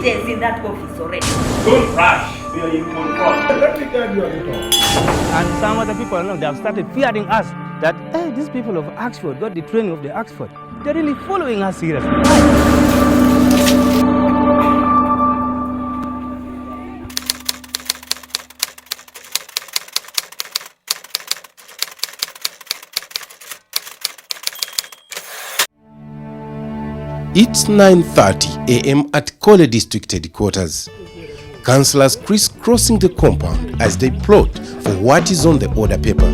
incompetence in that office already. Don't rush. We are in control. Let me tell you a little. And some other people now, they have started fearing us that these people of ACFODE got the training of the ACFODE. They're really following us seriously. It's 9:30 a.m. at Kole District Headquarters. Councillors crisscrossing the compound as they plot for what is on the order paper.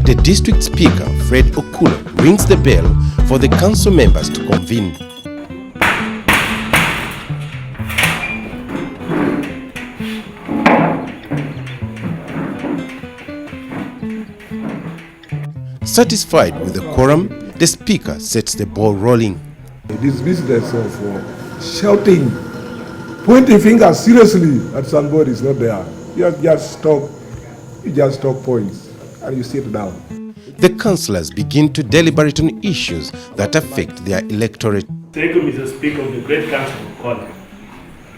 The district speaker, Fred Okula, rings the bell for the council members to convene. Satisfied with the quorum, the speaker sets the ball rolling. This business of shouting, pointing fingers seriously at somebody is not there. You just talk points and you sit down. The councillors begin to deliberate on issues that affect their electorate. Thank you, Mr. Speaker of the Great Council of Kole.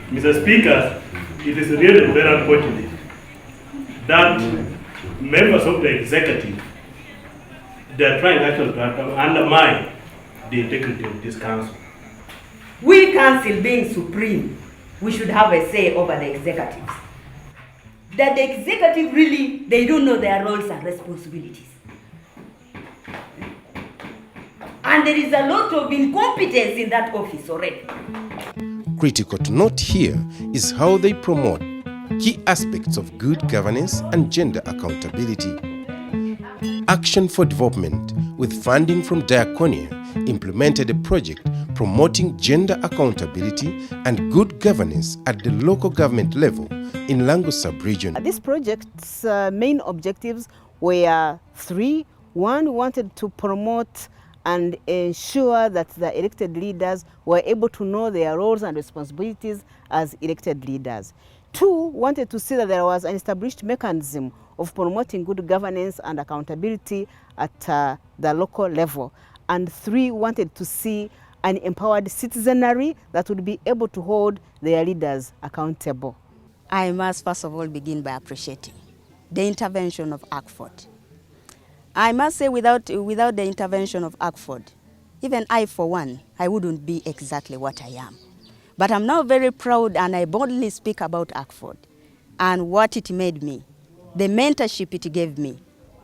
Mr. Speaker, it is really very unfortunate that members of the executive, they are trying actually to undermine the integrity of this council. We council being supreme, we should have a say over the executives. That the executive really, they don't know their roles and responsibilities. And there is a lot of incompetence in that office already. Critical to note here is how they promote key aspects of good governance and gender accountability. Action for Development, with funding from Diaconia, implemented a project promoting gender accountability and good governance at the local government level in Lango sub-region. This project's main objectives were three. One, we wanted to promote and ensure that the elected leaders were able to know their roles and responsibilities as elected leaders. Two, wanted to see that there was an established mechanism of promoting good governance and accountability at the local level. And three, wanted to see an empowered citizenry that would be able to hold their leaders accountable. I must first of all begin by appreciating the intervention of ACFODE. I must say without the intervention of ACFODE, even I for one, I wouldn't be exactly what I am. But I'm now very proud and I boldly speak about ACFODE and what it made me, the mentorship it gave me,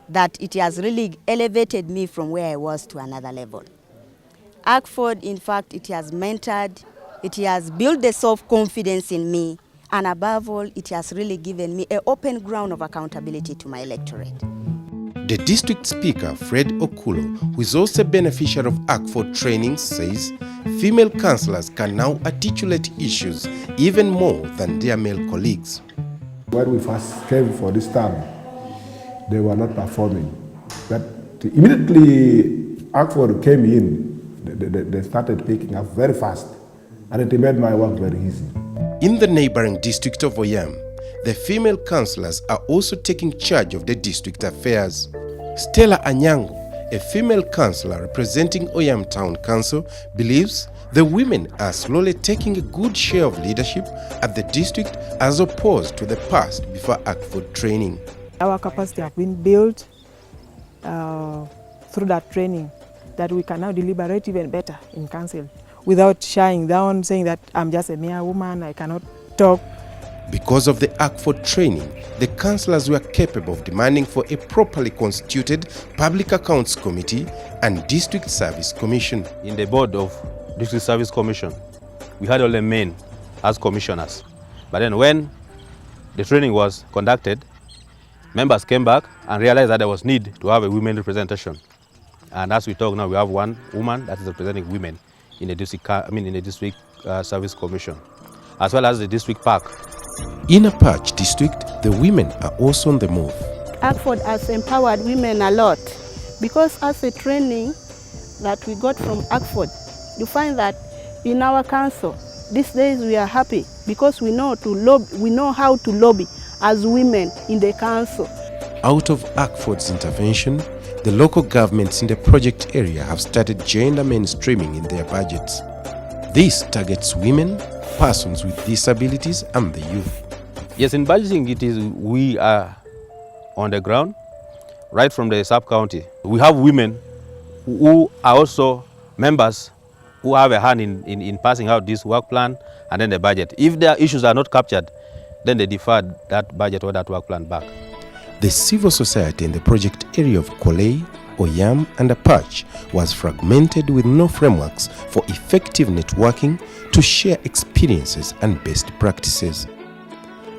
that it has really elevated me from where I was to another level. ACFODE, in fact, it has mentored, it has built the self-confidence in me, and above all, it has really given me an open ground of accountability to my electorate. The district speaker, Fred Okulo, who is also a beneficiary of ACFODE training, says female councillors can now articulate issues even more than their male colleagues. When we first came for this term, they were not performing. But immediately ACFODE came in, they started picking up very fast, and it made my work very easy. In the neighboring district of Oyam, the female councillors are also taking charge of the district affairs. Stella Anyango, a female councillor representing Oyam Town Council, believes the women are slowly taking a good share of leadership at the district as opposed to the past before ACFODE training. Our capacity has been built through that training, that we can now deliberate even better in council without shying down, saying that I'm just a mere woman, I cannot talk. Because of the ACFODE training, the councillors were capable of demanding for a properly constituted Public Accounts Committee and District Service Commission. In the board of District Service Commission, we had all the men as commissioners. But then when the training was conducted, members came back and realized that there was need to have a women representation. And as we talk now, we have one woman that is representing women in the district, Service Commission, as well as the district park. In Apac district, the women are also on the move. ACFODE has empowered women a lot, because as a training that we got from ACFODE, you find that in our council, these days we are happy because we know how to lobby as women in the council. Out of ACFODE's intervention, the local governments in the project area have started gender mainstreaming in their budgets. This targets women, persons with disabilities, and the youth. Yes, in budgeting, we are on the ground, right from the sub-county. We have women who are also members who have a hand in passing out this work plan and then the budget. If their issues are not captured, then they defer that budget or that work plan back. The civil society in the project area of Kole, Oyam, and Apac was fragmented with no frameworks for effective networking to share experiences and best practices.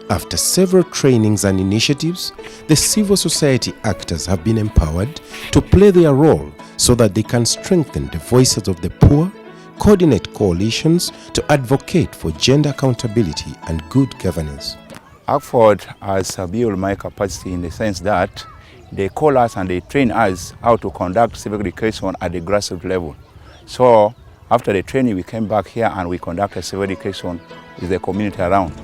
After several trainings and initiatives, the civil society actors have been empowered to play their role so that they can strengthen the voices of the poor, coordinate coalitions to advocate for gender accountability and good governance. ACFODE has built my capacity in the sense that they call us and they train us how to conduct civic education at the grassroots level. So after the training, we came back here and we conducted civic education with the community around.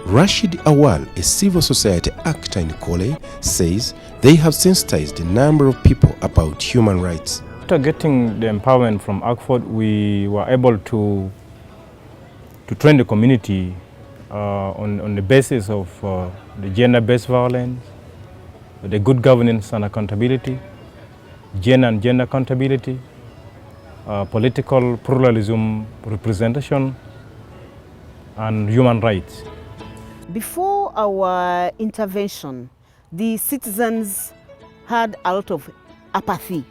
Rashid Awal, a civil society actor in Kole, says they have sensitized a number of people about human rights. After getting the empowerment from ACFODE, we were able to train the community on the basis of the gender-based violence, the good governance and accountability, gender and gender accountability, political pluralism representation, and human rights. Before our intervention, the citizens had a lot of apathy.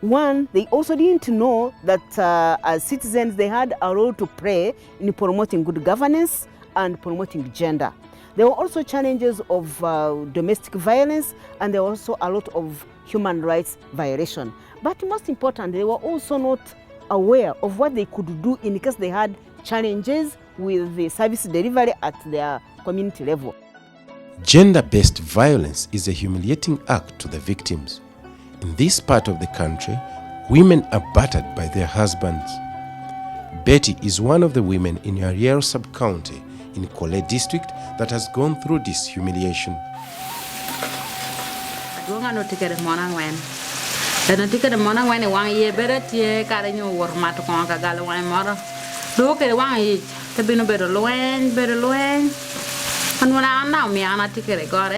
One, they also didn't know that as citizens they had a role to play in promoting good governance and promoting gender. There were also challenges of domestic violence, and there were also a lot of human rights violation. But most important, they were also not aware of what they could do in case they had challenges with the service delivery at their community level. Gender-based violence is a humiliating act to the victims. In this part of the country, women are battered by their husbands. Betty is one of the women in Ariel sub-county in Kole district that has gone through this humiliation.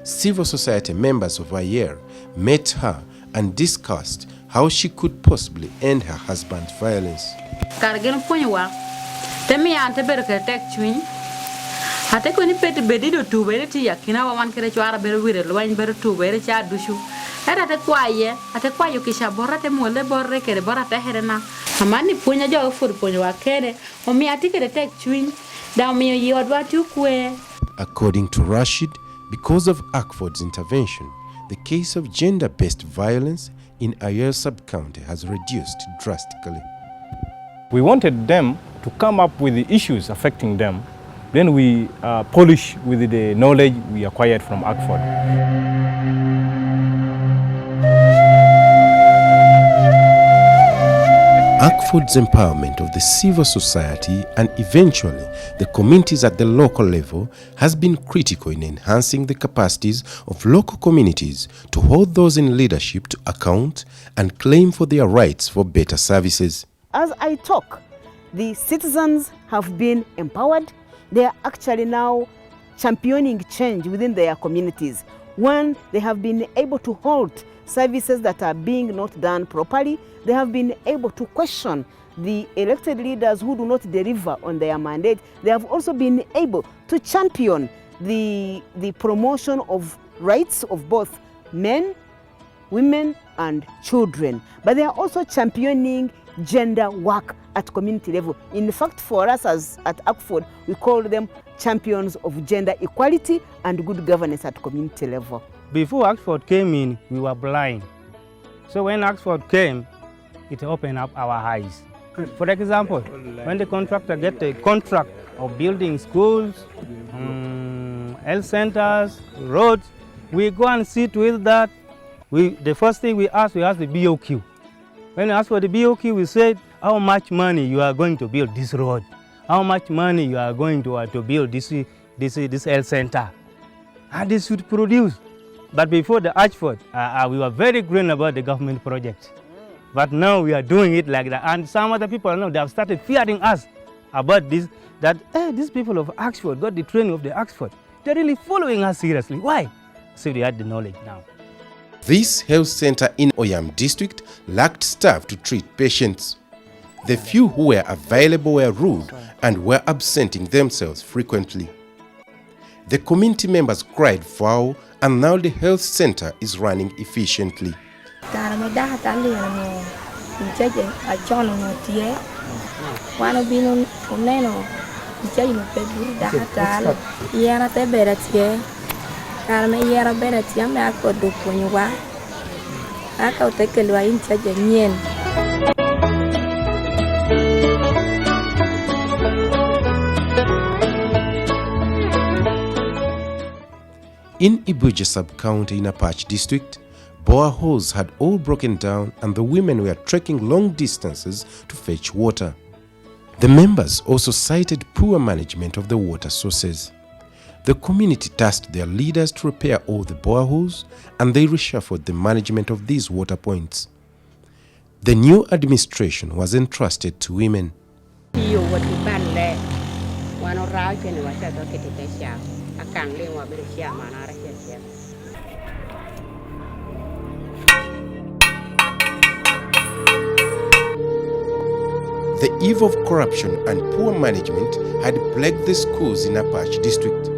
Civil society members of Ariel met her and discussed how she could possibly end her husband's violence. According to Rashid, because of ACFODE's intervention, the case of gender-based violence in Ariel sub-county has reduced drastically. We wanted them to come up with the issues affecting them. Then we polish with the knowledge we acquired from ACFODE. ACFODE's empowerment of the civil society and eventually the communities at the local level has been critical in enhancing the capacities of local communities to hold those in leadership to account and claim for their rights for better services. As I talk, the citizens have been empowered. They are actually now championing change within their communities. One, they have been able to halt services that are being not done properly. They have been able to question the elected leaders who do not deliver on their mandate. They have also been able to champion the promotion of rights of both men, women, and children. But they are also championing gender work at community level. In fact, for us at ACFODE, we call them champions of gender equality and good governance at community level. Before ACFODE came in, we were blind. So when ACFODE came, it opened up our eyes. For example, when the contractor gets a contract of building schools, health centers, roads, we go and see to it that the first thing we ask the BOQ. When we ask for the BOQ, we said how much money you are going to build this road, how much money you are going to build this health center. And this should produce. But before the ACFODE, we were very green about the government project. But now we are doing it like that. And some other people now, they have started fearing us about this, that these people of ACFODE got the training of the ACFODE. They're really following us seriously. Why? So they had the knowledge now. This health center in Oyam district lacked staff to treat patients. The few who were available were rude and were absenting themselves frequently. The community members cried foul, and now the health center is running efficiently. In Ibuja sub-county in Apac district, boreholes had all broken down and the women were trekking long distances to fetch water. The members also cited poor management of the water sources. The community tasked their leaders to repair all the boreholes and they reshuffled the management of these water points. The new administration was entrusted to women. The eve of corruption and poor management had plagued the schools in Apac district.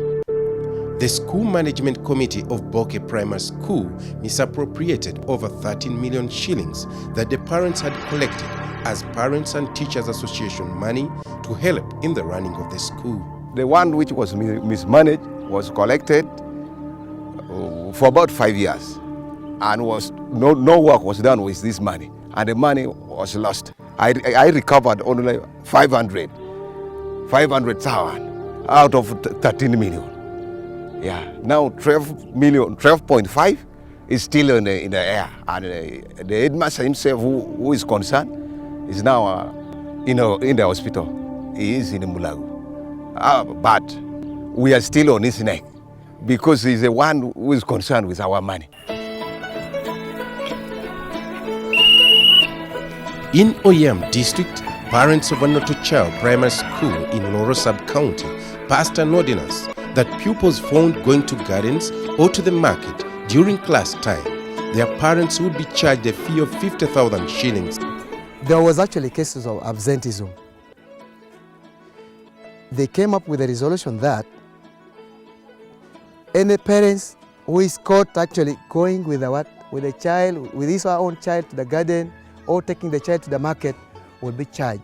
The School Management Committee of Boke Primary School misappropriated over 13 million shillings that the parents had collected as Parents and Teachers Association money to help in the running of the school. The one which was mismanaged was collected for about 5 years and no work was done with this money and the money was lost. I recovered only 500,000 out of 13 million. Yeah, now 12.5 is still in the air, and the headmaster himself, who is concerned, is now in the hospital. He is in Mulago, but we are still on his neck because he's the one who is concerned with our money. In Oyam district, parents of Anoto Child Primary School in Loro Sub-County passed an ordinance that pupils found going to gardens or to the market during class time, their parents would be charged a fee of 50,000 shillings. There was actually cases of absenteeism. They came up with a resolution that any parents who is caught actually going with a child, with his or her own child to the garden or taking the child to the market will be charged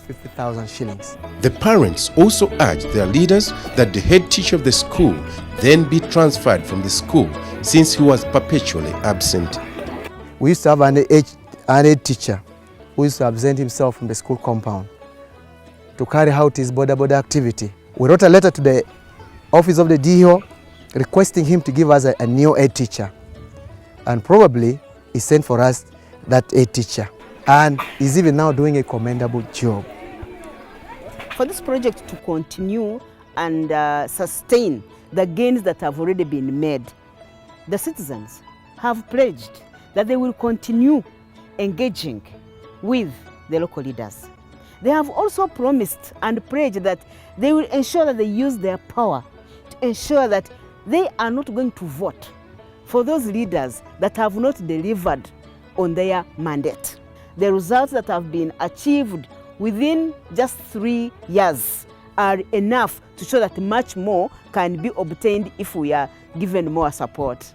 50,000 shillings. The parents also urged their leaders that the head teacher of the school then be transferred from the school since he was perpetually absent. We used to have an head teacher who used to absent himself from the school compound to carry out his border activity. We wrote a letter to the office of the DO requesting him to give us a new head teacher, and probably he sent for us that head teacher, and is even now doing a commendable job. For this project to continue and sustain the gains that have already been made, the citizens have pledged that they will continue engaging with the local leaders. They have also promised and pledged that they will ensure that they use their power to ensure that they are not going to vote for those leaders that have not delivered on their mandate. The results that have been achieved within just 3 years are enough to show that much more can be obtained if we are given more support.